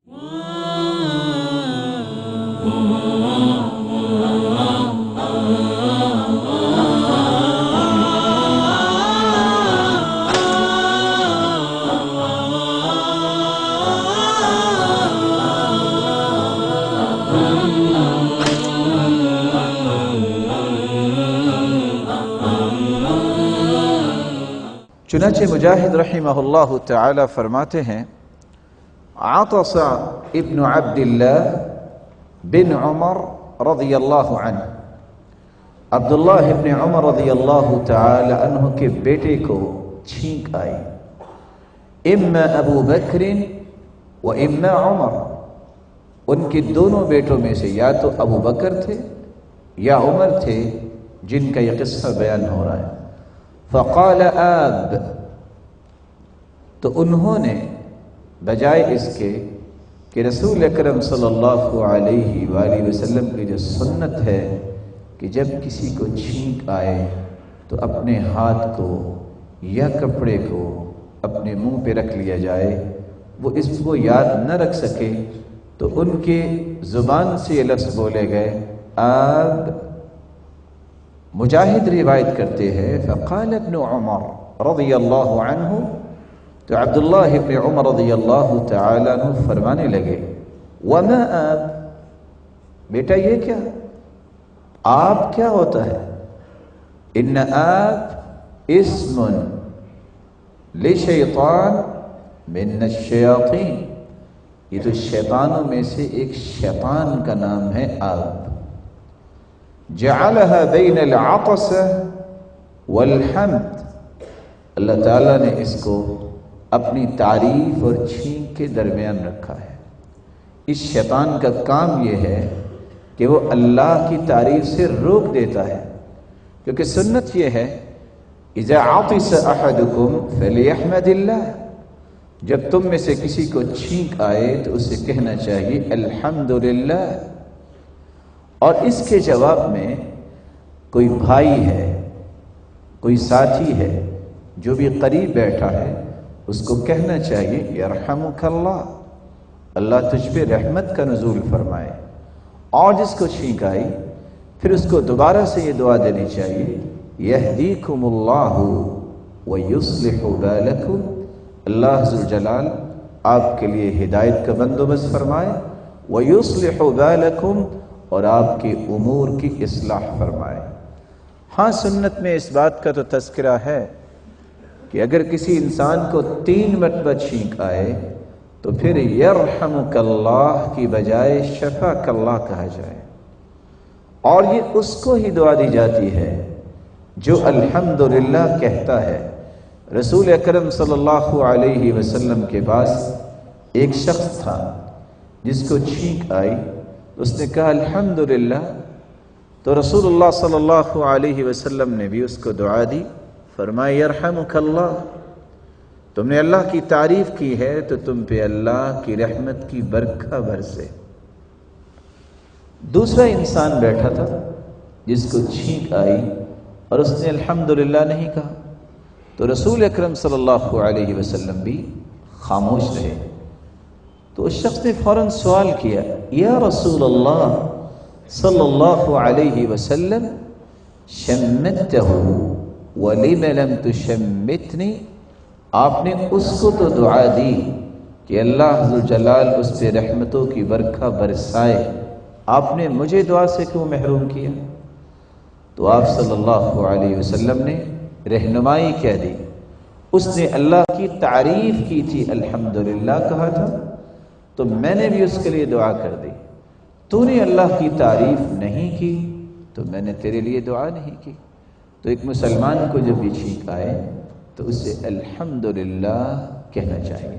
چنانچہ مجاہد رحمہ اللہ تعالی فرماتے ہیں عطس ابن عبداللہ بن عمر رضی اللہ عنہ، عبداللہ ابن عمر رضی اللہ تعالی عنہ کے بیٹے کو چھینک آئی، اما ابو بکر و اما عمر، ان کے دونوں بیٹوں میں سے یا تو ابو بکر تھے یا عمر تھے جن کا یہ قصہ بیان ہو رہا ہے۔ فقال آب، تو انہوں نے بجائے اس کے کہ رسول اکرم صلی اللہ علیہ وآلہ وسلم کی جو سنت ہے کہ جب کسی کو چھینک آئے تو اپنے ہاتھ کو یا کپڑے کو اپنے منہ پہ رکھ لیا جائے، وہ اس کو یاد نہ رکھ سکے تو ان کے زبان سے یہ لفظ بولے گئے آب۔ مجاہد روایت کرتے ہیں فقال ابن عمر رضی اللہ عنہ، تو عبداللہ ابن عمر رضی اللہ تعالی عنہ فرمانے لگے وما آب، بیٹا یہ کیا آب کیا ہوتا ہے؟ ان آب اسم لشیطان من الشیاطین، یہ تو شیطانوں میں سے ایک شیطان کا نام ہے آب۔ جعلها بین العطس والحمد، اللہ تعالیٰ نے اس کو اپنی تعریف اور چھینک کے درمیان رکھا ہے۔ اس شیطان کا کام یہ ہے کہ وہ اللہ کی تعریف سے روک دیتا ہے، کیونکہ سنت یہ ہے اذا عطس احدکم فلیحمد اللہ، جب تم میں سے کسی کو چھینک آئے تو اسے کہنا چاہیے الحمدللہ۔ اور اس کے جواب میں کوئی بھائی ہے، کوئی ساتھی ہے جو بھی قریب بیٹھا ہے، اس کو کہنا چاہیے یرحمک اللہ، اللہ تجھ پہ رحمت کا نزول فرمائے۔ اور جس کو چھینک آئی پھر اس کو دوبارہ سے یہ دعا دینی چاہیے یہدیکم اللہ ویصلح بالکم، اللہ ذوالجلال آپ کے لیے ہدایت کا بندوبست فرمائے، ویصلح بالکم، اور آپ کے امور کی اصلاح فرمائے۔ ہاں سنت میں اس بات کا تو تذکرہ ہے کہ اگر کسی انسان کو 3 مرتبہ چھینک آئے تو پھر یرحمک اللہ کی بجائے شفاک اللہ کہا جائے، اور یہ اس کو ہی دعا دی جاتی ہے جو الحمدللہ کہتا ہے۔ رسول اکرم صلی اللہ علیہ وسلم کے پاس ایک شخص تھا جس کو چھینک آئی، اس نے کہا الحمدللہ، تو رسول اللہ صلی اللہ علیہ وسلم نے بھی اس کو دعا دی، فرمایا یرحمک اللہ، تم نے اللہ کی تعریف کی ہے تو تم پہ اللہ کی رحمت کی برکھا برسے۔ دوسرا انسان بیٹھا تھا جس کو چھینک آئی اور اس نے الحمدللہ نہیں کہا، تو رسول اکرم صلی اللہ علیہ وسلم بھی خاموش رہے۔ تو اس شخص نے فوراً سوال کیا یا رسول اللہ صلی اللہ علیہ وسلم شمتہ ولم لم تشمتنی، آپ نے اس کو تو دعا دی کہ اللہ ذوالجلال اس پہ رحمتوں کی برکھا برسائے، آپ نے مجھے دعا سے کیوں محروم کیا؟ تو آپ صلی اللہ علیہ وسلم نے رہنمائی کہہ دی، اس نے اللہ کی تعریف کی تھی، الحمدللہ کہا تھا، تو میں نے بھی اس کے لیے دعا کر دی۔ تو نے اللہ کی تعریف نہیں کی تو میں نے تیرے لیے دعا نہیں کی۔ تو ایک مسلمان کو جب بھی چھینک آئے تو اسے الحمدللہ کہنا چاہیے۔